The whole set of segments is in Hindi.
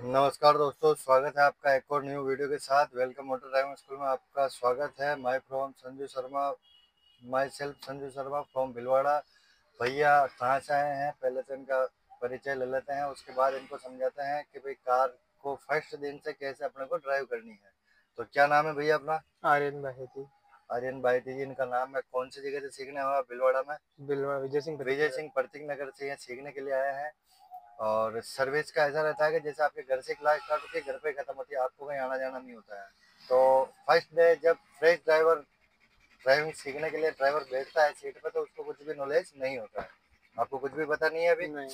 नमस्कार दोस्तों, स्वागत है आपका एक और न्यू वीडियो के साथ। वेलकम मोटर ड्राइविंग स्कूल में आपका स्वागत है। माई from Sanju Sharma, my self Sanju Sharma from Bhilwara. भैया कहाँ से आए हैं, पहले तो इनका परिचय ले लेते हैं, उसके बाद इनको समझाते हैं कि भाई कार को फर्स्ट दिन से कैसे अपने को ड्राइव करनी है। तो क्या नाम है भैया अपना? आर्यन बाहेती। आर्यन भाई जी इनका नाम है। कौन सी जगह से सीखने हुआ? भिलवाड़ा में बिलवा विजय सिंह प्रतीक नगर से यहाँ सीखने के लिए आए हैं। और सर्विस का ऐसा रहता है कि जैसे आपके घर से क्लास स्टार्ट होती है, घर पे खत्म होती है, आपको कहीं आना जाना नहीं होता है। तो फर्स्ट डे जब फ्रेश ड्राइवर ड्राइविंग सीखने के लिए ड्राइवर बैठता है सीट पे, तो उसको कुछ भी नॉलेज नहीं होता है। आपको कुछ भी पता नहीं है अभी नहीं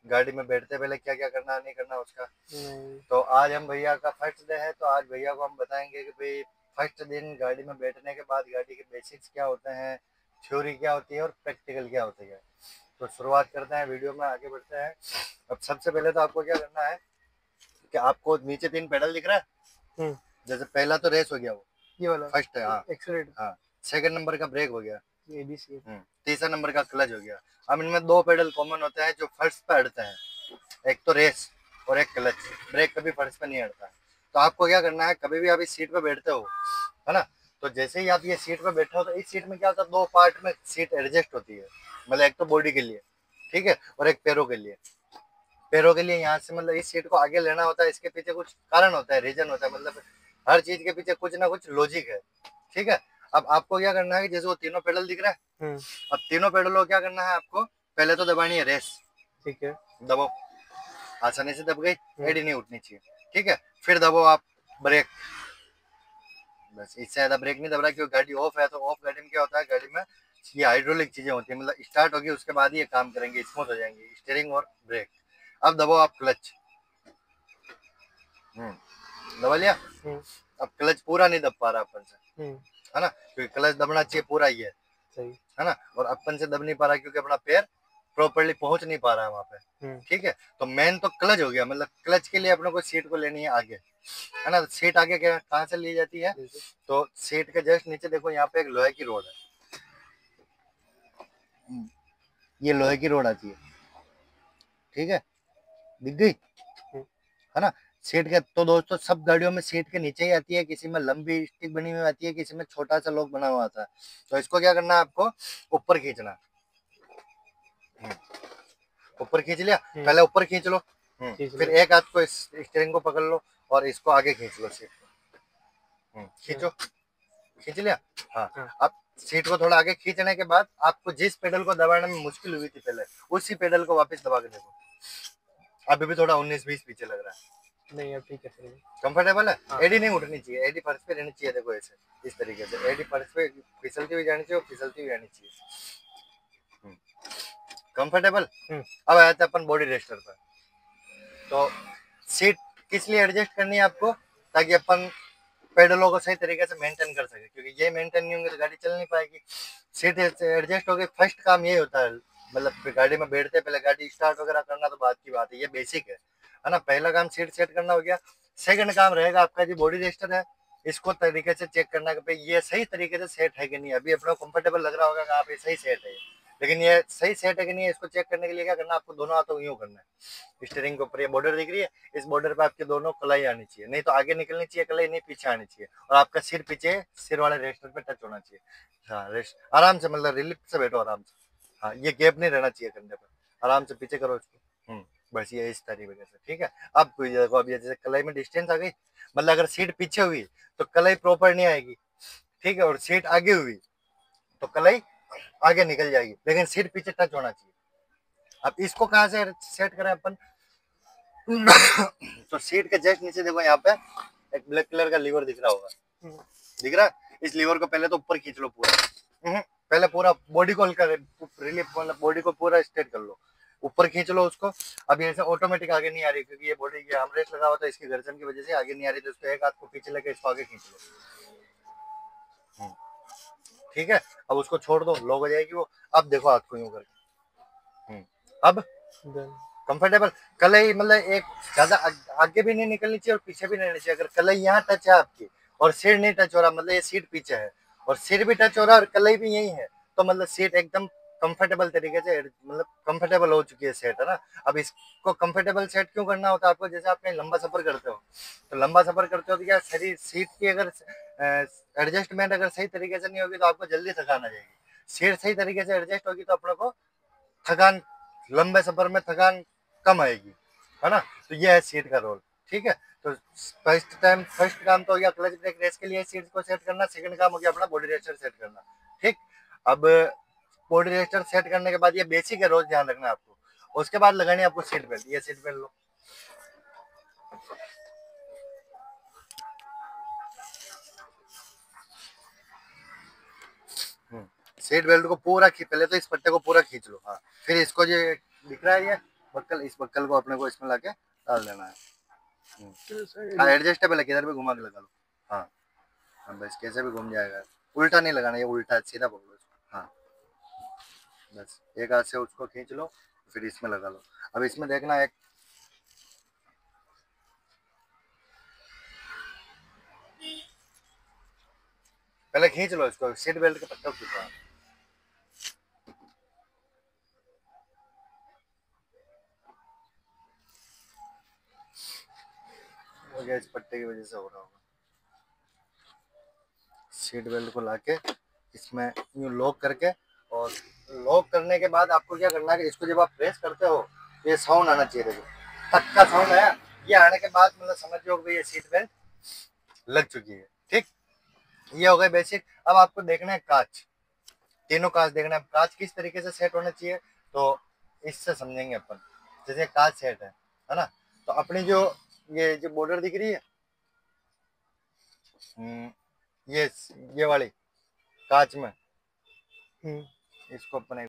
गाड़ी में बैठते पहले क्या क्या करना नहीं करना उसका। नहीं तो आज हम भैया का फर्स्ट डे है, तो आज भैया को हम बताएंगे कि भाई फर्स्ट दिन गाड़ी में बैठने के बाद गाड़ी के बेसिक्स क्या होते हैं, थ्योरी क्या होती है और प्रैक्टिकल क्या होती है। तो शुरुआत करते हैं, वीडियो में आगे बढ़ते हैं। अब सबसे पहले तो आपको क्या करना है कि आपको नीचे 3 पेडल दिख रहा है। हम्म जैसे पहला तो रेस हो गया, वो ये वाला फर्स्ट है। हाँ एक्सलेट हाँ। सेकंड नंबर का ब्रेक हो गया। एबीसी। तीसरा नंबर का क्लच हो गया। अब इनमें 2 पेडल कॉमन होते हैं जो फर्स्ट पे अड़ते हैं, एक तो रेस और एक क्लच। ब्रेक कभी फर्स्ट पे नहीं अड़ता है। तो आपको क्या करना है, कभी भी आप इस सीट पे बैठते हो, है ना, तो जैसे ही आप ये सीट पे बैठे हो तो इस सीट में क्या होता है, 2 पार्ट में सीट एडजस्ट होती है। मतलब एक तो बॉडी के लिए, ठीक है, और एक पैरों के लिए। पैरों के लिए यहाँ से मतलब इस सीट को आगे लेना होता है, इसके पीछे कुछ कारण होता है, रीजन होता है, मतलब हर चीज के पीछे कुछ ना कुछ लॉजिक है। ठीक है। अब आपको क्या करना है कि जैसे वो तीनों पेडल दिख रहा है, अब तीनों पेडलों को क्या करना है आपको, पहले तो दबानी है रेस। ठीक है। दबाओ, आसानी से दब गई, एडी नहीं उठनी चाहिए। ठीक है। फिर दबाओ आप ब्रेक। बस इससे ज्यादा ब्रेक नहीं दब रहा, क्योंकि गाड़ी ऑफ है। तो ऑफ गाड़ी में क्या होता है, गाड़ी में ये हाइड्रोलिक चीजें होती है, मतलब स्टार्ट होगी उसके बाद ये काम करेंगे, स्मूथ हो जाएंगे स्टीयरिंग और ब्रेक। अब दबाओ आप क्लच। दबा लिया। अब क्लच पूरा नहीं दब पा रहा अपन से, है ना, क्योंकि क्लच दबना चाहिए पूरा ही है, सही है ना, और अपन से दब नहीं पा रहा क्योंकि अपना पैर प्रॉपरली पहुंच नहीं पा रहा है वहां पे। ठीक है। तो मेन तो क्लच हो गया, मतलब क्लच के लिए अपने को सीट को लेनी है आगे, है ना। सीट आगे कहाँ से ली जाती है, तो सीट के जस्ट नीचे देखो, यहाँ पे एक लोहे की रोड है। ये लोहे की रोड आती है, ठीक है, दिख गई, है ना। सीट के तो दोस्तों सब गाड़ियों में सीट के नीचे ही आती है, किसी में लंबी स्टिक बनी हुई आती है, किसी में छोटा सा लॉक बना हुआ आता है। तो इसको क्या करना है आपको, ऊपर खींचना। ऊपर खींच लिया, पहले ऊपर खींच लो। फिर एक हाथ को स्टीयरिंग को पकड़ लो और इसको आगे खींच लो सीट को। खींचो, खींच लिया। हाँ। अब सीट को थोड़ा आगे खींचने के बाद आपको जिस पेडल को दबाने में मुश्किल हुई थी पहले, उसी पेडल को वापस दबा के देखो। अभी भी थोड़ा 19-20 पीछे लग रहा है। नहीं अब ठीक है। कंफर्टेबल है। एडी नहीं उठनी चाहिए, एडी फर्श पे रहनी चाहिए। देखो ऐसे इस तरीके से एडी फर्श पे फिसलती हुई जानी चाहिए और फिसलती हुई आनी चाहिए। कंफर्टेबल। अब आया था अपन बॉडी रेस्टर पर। तो सीट किस लिए एडजस्ट करनी है आपको, ताकि अपन पेडलों को सही तरीके से मेंटेन कर सके, क्योंकि ये मेंटेन नहीं होंगे तो गाड़ी चल नहीं पाएगी। सीट एडजस्ट हो गई, फर्स्ट काम ये होता है, मतलब गाड़ी में बैठते पहले गाड़ी स्टार्ट वगैरह करना तो बात की बात है, ये बेसिक है ना। पहला काम सीट सेट करना हो गया। सेकंड काम रहेगा आपका जी बॉडी रेस्टर है, इसको तरीके से चेक करना कि भाई ये सही तरीके से सेट है कि नहीं। अभी अपना कंफर्टेबल लग रहा होगा कि आप ये सही सेट है, लेकिन ये सही सेट है कि नहीं है, इसको चेक करने के लिए क्या करना, आपको दोनों हाथों यूं करना है। स्टीयरिंग के ऊपर ये बॉर्डर दिख रही है, इस बॉर्डर पे आपके दोनों कलाई आनी चाहिए, नहीं तो आगे निकलनी चाहिए कलाई, नहीं पीछे आनी चाहिए। और आपका सिर पीछे सिर वाले रेस्टर पे टच होना चाहिए। हाँ, रेस्ट आराम से, मतलब रिलीफ से बैठो आराम से। हाँ, ये गैप नहीं रहना चाहिए कंधे पर। आराम से पीछे करो इसको। बस ये इस तरीके से, ठीक है। अब देखो, अब ये जैसे कलाई में डिस्टेंस आ गई, मतलब अगर सीट पीछे हुई तो कलाई प्रॉपर नहीं आएगी, ठीक है, और सीट आगे हुई तो कलाई आगे निकल जाएगी, लेकिन सीट पीछे टच होना चाहिए। अब इसको कहाँ से सेट करें अपन तो सीट के जस्ट नीचे देखो, यहाँ पे एक ब्लैक कलर का लीवर दिख रहा होगा, दिख रहा है। इस लीवर को पहले तो ऊपर खींच लो पूरा। पहले पूरा बॉडी को हल्का रिलीफ, मतलब बॉडी को पूरा स्ट्रेट कर लो, ऊपर खींच लो उसको। अब ऐसे ऑटोमेटिक आगे नहीं आ रही, क्योंकि ये बॉडी की आर्मरेस्ट लगा हुआ था, इसकी गर्दन की वजह से आगे नहीं आ रही, तो उसको एक हाथ को पीछे लेके इसको आगे खींच लो। ठीक है। अब उसको छोड़ दो, लॉक हो जाएगी वो। अब देखो हाथ को यूं करके। अब कंफर्टेबल। कलाई मतलब एक ज्यादा आगे भी नहीं निकलनी चाहिए और पीछे भी नहीं रहनी चाहिए। अगर कलाई यहाँ टच है आपकी और सिर नहीं टच हो रहा, मतलब ये सीट पीछे है और सिर भी टच हो रहा है और कलाई भी यही है, तो मतलब सीट एकदम कंफर्टेबल तरीके से मतलब कंफर्टेबल हो चुकी है सेट, है ना। अब इसको कंफर्टेबल सेट क्यों करना होता है आपको, जैसे आप कहीं लंबा सफर करते हो, तो लंबा सफर करते हो तो क्या शरीर सीट की अगर एडजस्टमेंट अगर सही तरीके से नहीं होगी तो आपको जल्दी थकान आ जाएगी। सीट सही तरीके से एडजस्ट होगी तो अपने को थकान, लंबे सफर में थकान कम आएगी, है ना। तो ये है सीट का रोल, ठीक है। तो फर्स्ट काम तो हो गया क्लच ब्रेक रेस के लिए सीट को सेट करना, सेकंड काम हो गया अपना बॉडी रेस्टर सेट करना, ठीक। अब बॉडी रेस्टर सेट करने के बाद ये बेसिक है, रोज ध्यान रखना है आपको। उसके बाद लगानी है आपको सीट बेल्ट, ये सीट बेल्ट लो। सीट बेल्ट को पूरा पहले तो इस पट्टे को पूरा खींच लो, हाँ। फिर इसको जो दिख रहा है ये बक्कल, इस बक्कल को अपने को इसमें लाके डाल देना है। हाँ एडजस्टेबल है, किधर भी घुमा के लगा लो, हाँ। हाँ बस कैसे भी घूम जाएगा, उल्टा नहीं लगाना, ये उल्टा सीधा पकड़ो इसको, हाँ। बस एक हाथ से उसको खींच लो, फिर इसमें लगा लो। अब इसमें देखना एक पहले खींच लो इसको, सीट बेल्ट के पट्टे को खींचो। इस पट्टे की वजह से हो रहा होगा। सीट बेल्ट को लाके इसमें यूं लॉक करके, और लॉक करने के बाद आपको क्या करना है कि इसको जब आप प्रेस करते हो तो ये साउंड आना चाहिए, देखो टक का साउंड आया, ये आने के बाद मतलब समझ लो कि ये सीट बेल्ट लग चुकी है, ठीक। ये हो गए बेसिक। अब आपको देखना है कांच, तीनों कांच देखना है, कांच किस तरीके से सेट होने चाहिए, तो इससे समझेंगे अपन। जैसे कांच सेट है ना। तो अपनी जो ये जो बॉर्डर दिख रही है, ये ये वाली कांच में, इसको अपने